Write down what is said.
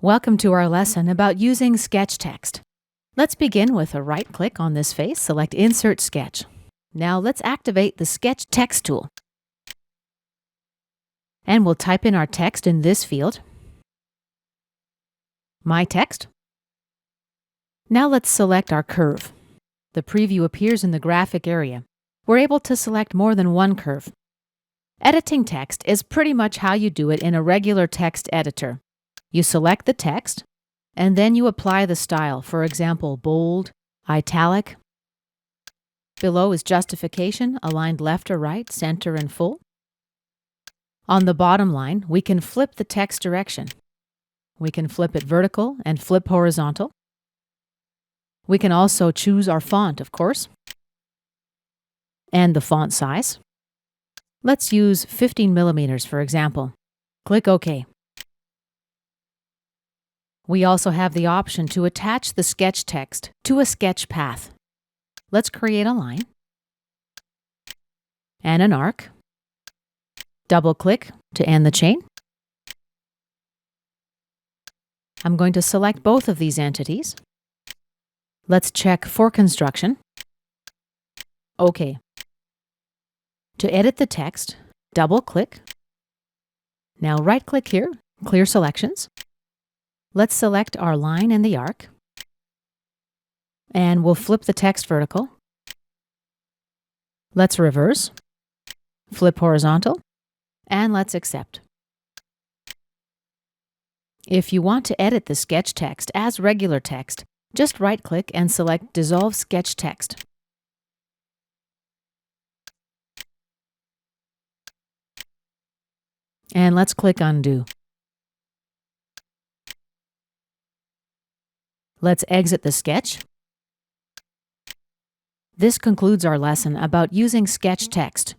Welcome to our lesson about using sketch text. Let's begin with a right-click on this face, select Insert Sketch. Now let's activate the Sketch Text tool. And we'll type in our text in this field. My text. Now let's select our curve. The preview appears in the graphic area. We're able to select more than one curve. Editing text is pretty much how you do it in a regular text editor. You select the text, and then you apply the style, for example, bold, italic. Below is justification, aligned left or right, center, and full. On the bottom line, we can flip the text direction. We can flip it vertical and flip horizontal. We can also choose our font, of course, and the font size. Let's use 15 millimeters, for example. Click OK. We also have the option to attach the sketch text to a sketch path. Let's create a line and an arc. Double-click to end the chain. I'm going to select both of these entities. Let's check for construction. OK. To edit the text, double-click. Now right-click here, Clear Selections. Let's select our line and the arc. And we'll flip the text vertical. Let's reverse, flip horizontal, and let's accept. If you want to edit the sketch text as regular text, just right-click and select Dissolve Sketch Text. And let's click Undo. Let's exit the sketch. This concludes our lesson about using sketch text.